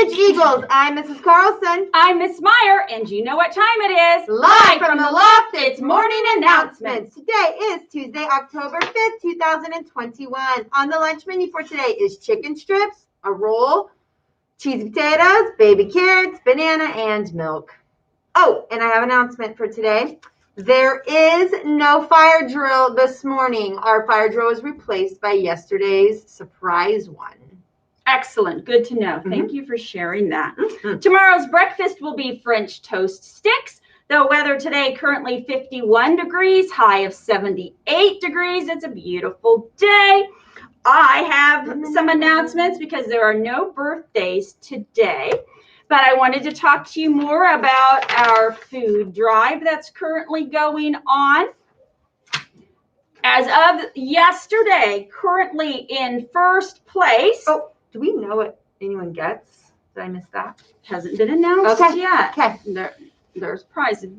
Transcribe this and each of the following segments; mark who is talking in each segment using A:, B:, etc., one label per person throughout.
A: Village Eagles. I'm Mrs. Carlson.
B: I'm Miss Meyer, and you know what time it is.
A: Live from the loft, it's morning announcements. Today is Tuesday, October 5th, 2021. On the lunch menu for today is chicken strips, a roll, cheesy potatoes, baby carrots, banana, and milk. Oh, and I have an announcement for today. There is no fire drill this morning. Our fire drill was replaced by yesterday's surprise one.
B: Excellent. Good to know. Thank you for sharing that. Tomorrow's breakfast will be French toast sticks. The weather today currently 51 degrees, high of 78 degrees. It's a beautiful day. I have some announcements because there are no birthdays today. But I wanted to talk to you more about our food drive that's currently going on. As of yesterday, currently in first place.
A: Oh, do we know what anyone gets? Did I miss that?
B: Hasn't been announced yet.
A: Okay.
B: There's prizes.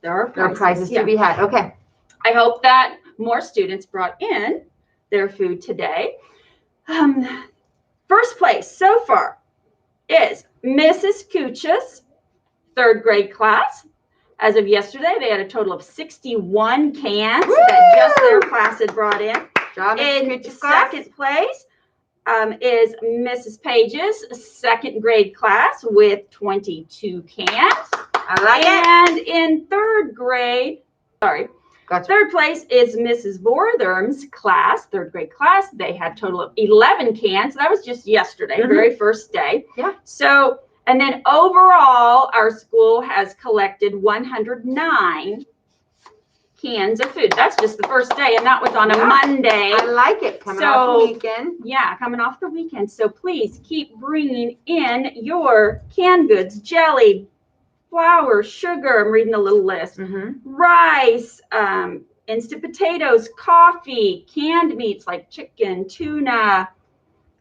B: There are
A: prizes to be had. Okay.
B: I hope that more students brought in their food today. First place so far is Mrs. Kuch's third grade class. As of yesterday, they had a total of 61 cans that just their class had brought in. In second place is Mrs. Page's second grade class with 22 cans.
A: I like it.
B: And in third place is Mrs. Vortherm's class, third grade class. They had a total of 11 cans. That was just yesterday, very first day.
A: Yeah.
B: So, and then overall, our school has collected 109 cans of food. That's just the first day, and that was on a Monday.
A: I like it. Coming off the weekend.
B: Yeah, coming off the weekend. So please keep bringing in your canned goods, jelly, flour, sugar. I'm reading a little list. Rice, instant potatoes, coffee, canned meats like chicken, tuna.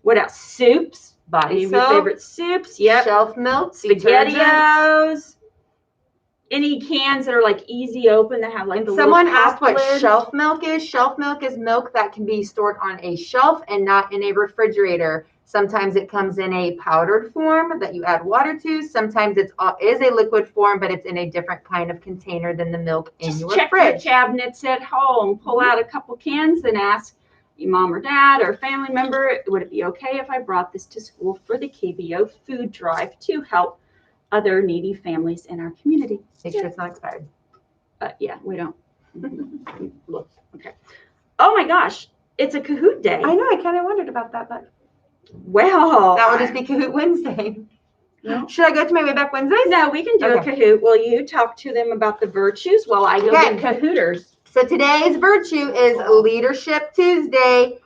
B: What else? Soups.
A: Body
B: soap, favorite soups. Yep.
A: Shelf milk.
B: SpaghettiOs. Any cans that are like easy open that have like the
A: Someone
B: little
A: asked what
B: lids.
A: shelf milk is. Shelf milk is milk that can be stored on a shelf and not in a refrigerator. Sometimes it comes in a powdered form that you add water to. Sometimes it is a liquid form, but it's in a different kind of container than the milk in your
B: check
A: fridge.
B: Your cabinets at home. Pull out a couple cans and ask your mom or dad or family member, would it be okay if I brought this to school for the KBO food drive to help other needy families in our community?
A: Make sure it's not expired.
B: Yeah, we don't. Look, okay. Oh my gosh, it's a Kahoot day.
A: I know, I kind of wondered about that, but
B: well,
A: that would just be Kahoot Wednesday. No. Should I go to my Way Back Wednesdays?
B: No, we can do a Kahoot. Will you talk to them about the virtues while I go get Kahooters?
A: So today's virtue is Leadership Tuesday.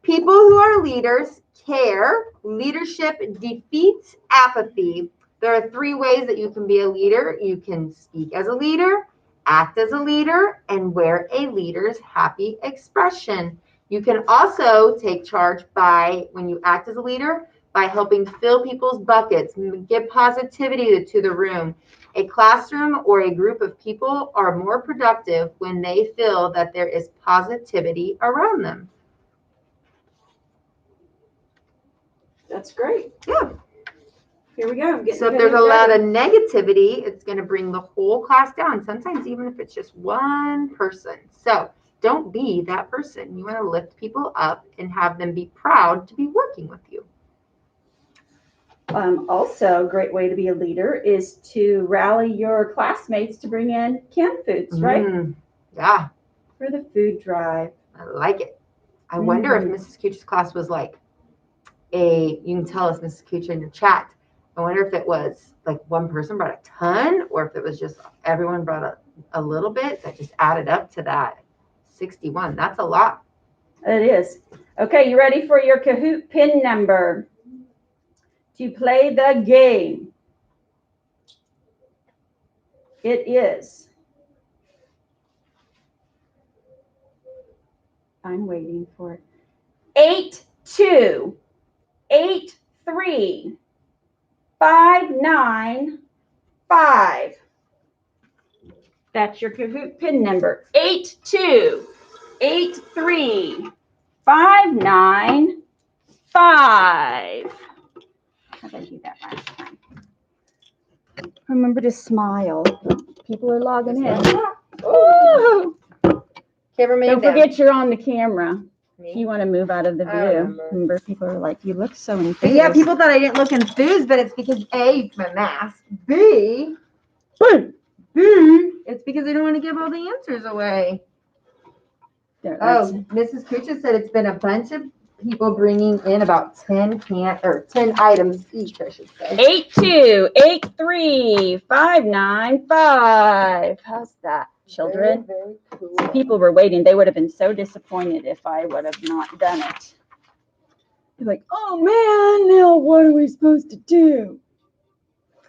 A: People who are leaders care. Leadership defeats apathy. There are 3 ways that you can be a leader. You can speak as a leader, act as a leader, and wear a leader's happy expression. You can also take charge by, when you act as a leader, by helping fill people's buckets, give positivity to the room. A classroom or a group of people are more productive when they feel that there is positivity around them.
B: That's great.
A: Yeah.
B: Here we go.
A: So if there's a lot of negativity, it's going to bring the whole class down, sometimes even if it's just one person. So don't be that person. You want to lift people up and have them be proud to be working with you.
B: Also, a great way to be a leader is to rally your classmates to bring in canned foods, right?
A: Yeah.
B: For the food drive.
A: I like it. I wonder if Mrs. Kuch's class was like you can tell us, Mrs. Kuch, in your chat. I wonder if it was like one person brought a ton or if it was just everyone brought a little bit that just added up to that 61. That's a lot.
B: It is. Okay, you ready for your Kahoot pin number to play the game? It is. I'm waiting for it. 8283595. That's your Kahoot pin number. 8283595. How did I do that last time? Remember to smile. People are logging in. Woo! Don't forget you're on the camera. If you want to move out of the view. Remember, people are like, you look so enthused.
A: Yeah, people thought I didn't look enthused, but it's because A, my mask. B, it's because I don't want to give all the answers away.
B: There,
A: Oh, Mrs. Kucha said it's been a bunch of people bringing in about 10 items each, I should say.
B: 8283595. How's that, children?
A: Very, very cool.
B: People were waiting. They would have been so disappointed if I would have not done it. They're like, oh man, now what are we supposed to do?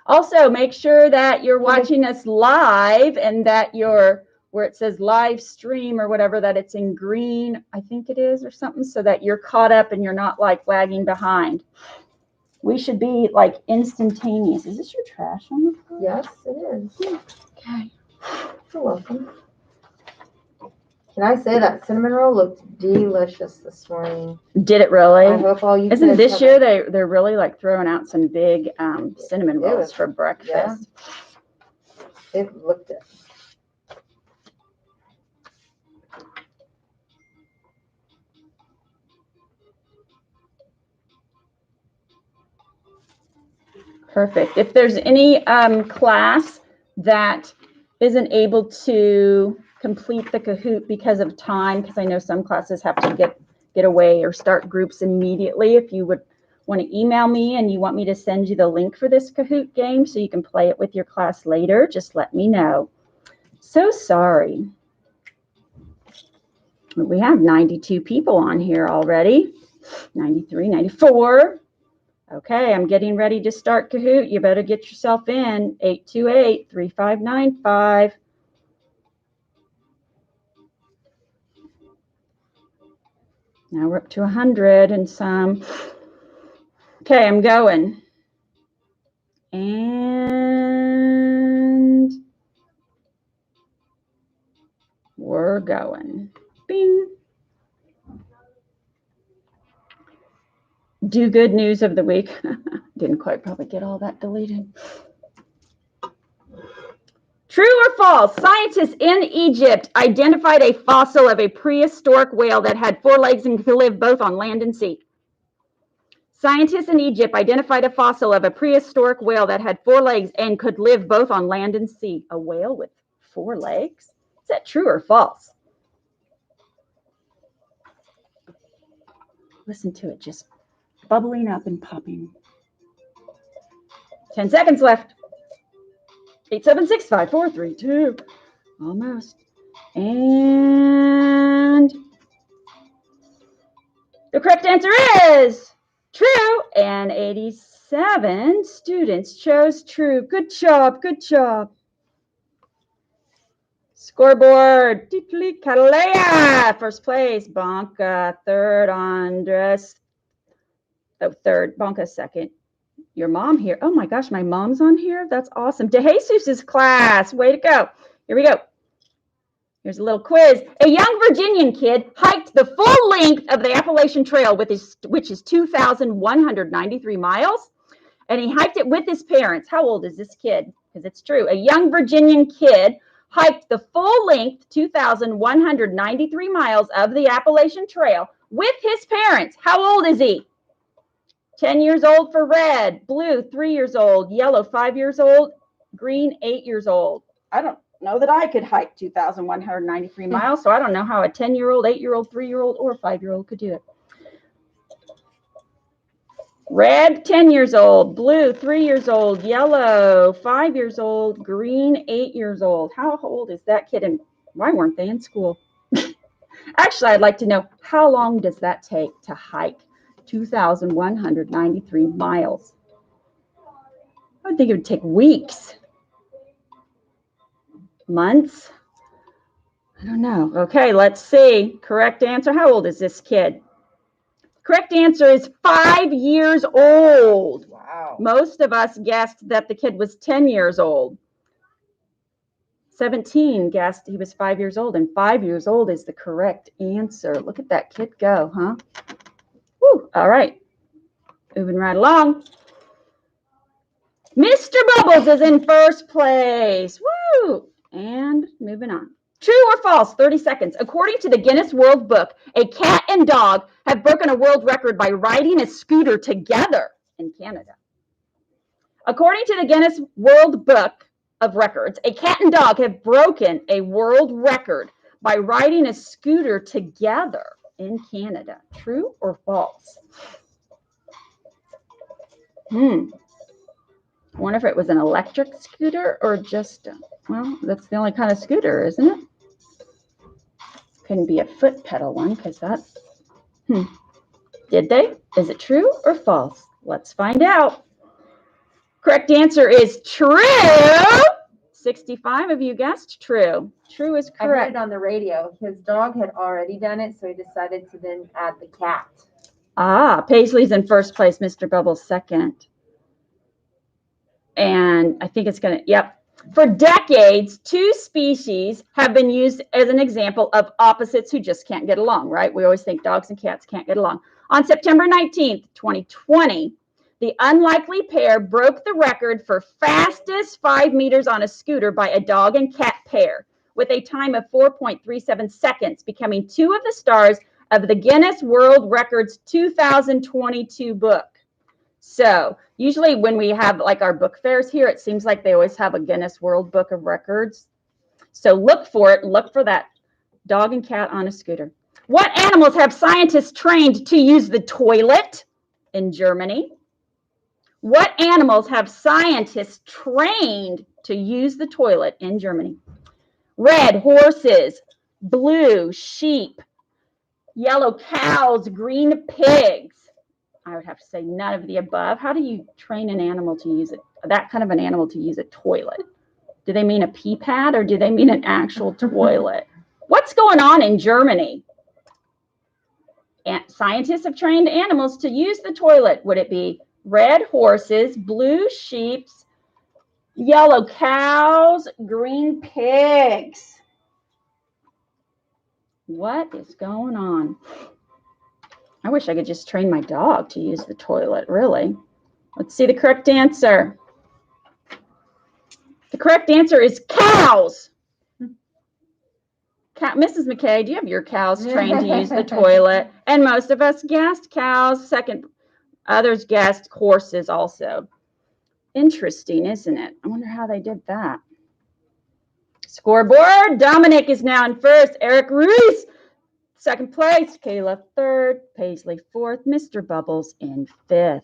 B: Also, make sure that you're watching us live and that you're where it says live stream or whatever, that it's in green, I think it is, or something, so that you're caught up and you're not like lagging behind. We should be like instantaneous. Is this your trash on the floor?
A: Yes, it is.
B: Okay.
A: You're welcome. Can I say that cinnamon roll looked delicious this morning?
B: Did it really?
A: I hope all you
B: Isn't
A: kids
B: this
A: have
B: year
A: it.
B: they're really like throwing out some big cinnamon
A: It
B: rolls
A: was-
B: for breakfast?
A: Yeah. It looked it.
B: Perfect. If there's any class that isn't able to complete the Kahoot because of time, because I know some classes have to get away or start groups immediately, if you would want to email me and you want me to send you the link for this Kahoot game so you can play it with your class later, just let me know. So sorry. We have 92 people on here already. 93, 94. Okay, I'm getting ready to start Kahoot. You better get yourself in. 828-3595. Now we're up to 100 and some. Okay, I'm going. And we're going. Bing. Do good news of the week. Didn't quite probably get all that deleted. True or false? Scientists in Egypt identified a fossil of a prehistoric whale that had 4 legs and could live both on land and sea. Scientists in Egypt identified a fossil of a prehistoric whale that had 4 legs and could live both on land and sea. A whale with 4 legs? Is that true or false? Listen to it just bubbling up and popping. 10 seconds left. 876-5432. Almost. And the correct answer is true. And 87 students chose true. Good job. Good job. Scoreboard. Deeply Catalea. First place. Bonka. Third. Andres. Oh, third. Bonka second. Your mom here. Oh my gosh, my mom's on here. That's awesome. DeJesus's class. Way to go. Here we go. Here's a little quiz. A young Virginian kid hiked the full length of the Appalachian Trail, which is 2,193 miles. And he hiked it with his parents. How old is this kid? Because it's true. A young Virginian kid hiked the full length, 2,193 miles of the Appalachian Trail with his parents. How old is he? 10 years old for red, blue, 3 years old, yellow, 5 years old, green, 8 years old. I don't know that I could hike 2,193 miles, so I don't know how a 10-year-old, 8-year-old, 3-year-old, or 5-year-old could do it. Red, 10 years old, blue, 3 years old, yellow, 5 years old, green, 8 years old. How old is that kid and why weren't they in school? Actually, I'd like to know, how long does that take to hike 2,193 miles? I would think it would take weeks. Months? I don't know. Okay, let's see. Correct answer. How old is this kid? Correct answer is 5 years old.
A: Wow.
B: Most of us guessed that the kid was 10 years old. 17 guessed he was 5 years old, and 5 years old is the correct answer. Look at that kid go, huh? Woo, all right. Moving right along. Mr. Bubbles is in first place. Woo! And moving on. True or false? 30 seconds. According to the Guinness World Book, a cat and dog have broken a world record by riding a scooter together in Canada. According to the Guinness World Book of Records, a cat and dog have broken a world record by riding a scooter together in Canada. True or false? I wonder if it was an electric scooter or just, well, that's the only kind of scooter, isn't it? Couldn't be a foot pedal one because that, Did they? Is it true or false? Let's find out. Correct answer is true. 65 of you guessed true. True is
A: I heard
B: correct.
A: it on the radio. His dog had already done it, so he decided to then add the cat.
B: Paisley's in first place, Mr. Bubbles second. And I think it's going to, yep. For decades, two species have been used as an example of opposites who just can't get along, right? We always think dogs and cats can't get along. On September 19th, 2020, the unlikely pair broke the record for fastest 5 meters on a scooter by a dog and cat pair, with a time of 4.37 seconds, becoming two of the stars of the Guinness World Records 2022 book. So usually when we have like our book fairs here, it seems like they always have a Guinness World Book of Records. So look for it. Look for that dog and cat on a scooter. What animals have scientists trained to use the toilet in Germany? What animals have scientists trained to use the toilet in Germany? Red horses, blue sheep, yellow cows, green pigs. I would have to say none of the above. How do you train an animal to use it? That kind of an animal to use a toilet? Do they mean a pee pad or do they mean an actual toilet? What's going on in Germany? Scientists have trained animals to use the toilet. Would it be red horses, blue sheep, yellow cows, green pigs? What is going on? I wish I could just train my dog to use the toilet, really. Let's see the correct answer. The correct answer is cows. Mrs. McKay, do you have your cows trained to use the toilet? And most of us guessed cows. Second, others guessed horses also. Interesting, isn't it? I wonder how they did that. Scoreboard. Dominic is now in first. Eric Ruiz, second place. Kayla third. Paisley fourth. Mr. Bubbles in fifth.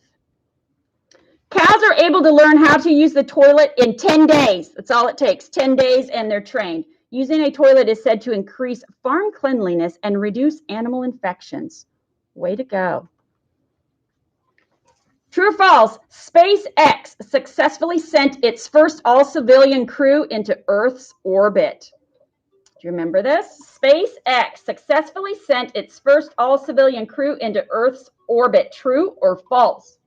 B: Cows are able to learn how to use the toilet in 10 days. That's all it takes. 10 days and they're trained. Using a toilet is said to increase farm cleanliness and reduce animal infections. Way to go. True or false? SpaceX successfully sent its first all-civilian crew into Earth's orbit. Do you remember this? SpaceX successfully sent its first all-civilian crew into Earth's orbit. True or false?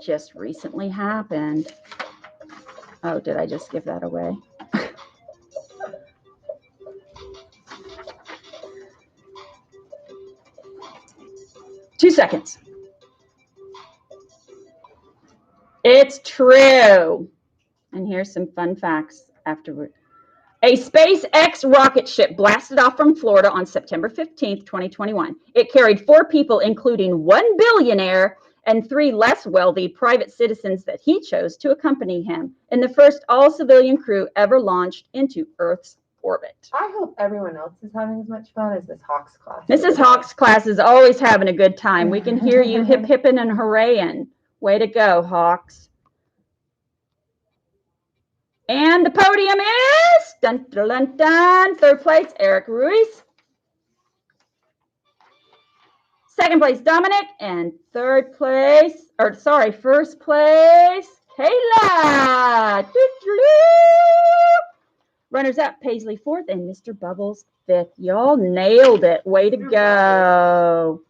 B: Just recently happened. Oh, did I just give that away? 2 seconds. It's true. And here's some fun facts afterward. A SpaceX rocket ship blasted off from Florida on September 15th, 2021. It carried 4 people, including 1 billionaire and 3 less wealthy private citizens that he chose to accompany him in the first all-civilian crew ever launched into Earth's orbit.
A: I hope everyone else is having as much fun as Miss Hawk's class.
B: Mrs. Hawk's class is always having a good time. We can hear you hip hipping and hooraying. Way to go, Hawks. And the podium is dun, dun, dun, dun. Third place, Eric Ruiz. Second place, Dominic. And first place, Kayla. Runners up, Paisley fourth and Mr. Bubbles fifth. Y'all nailed it. Way to go.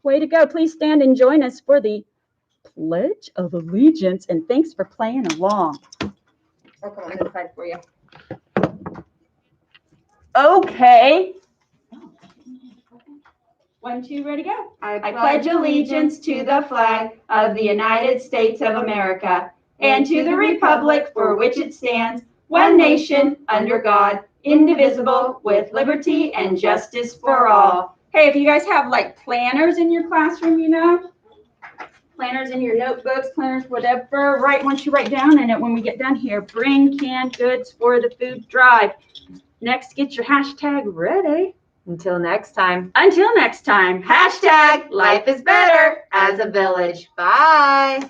B: Way to go. Please stand and join us for the Pledge of Allegiance. And thanks for playing along.
A: I'll come on this side for you.
B: Okay. 1, 2, ready, go. I pledge allegiance to the flag of the United States of America and to the republic for which it stands, one nation, under God, indivisible, with liberty and justice for all. Hey, if you guys have like planners in your classroom, you know, planners in your notebooks, planners, whatever, once you write down in it, when we get done here, bring canned goods for the food drive. Next, get your hashtag ready.
A: Until next time.
B: Until next time,
A: Hashtag life is better as a village. Bye.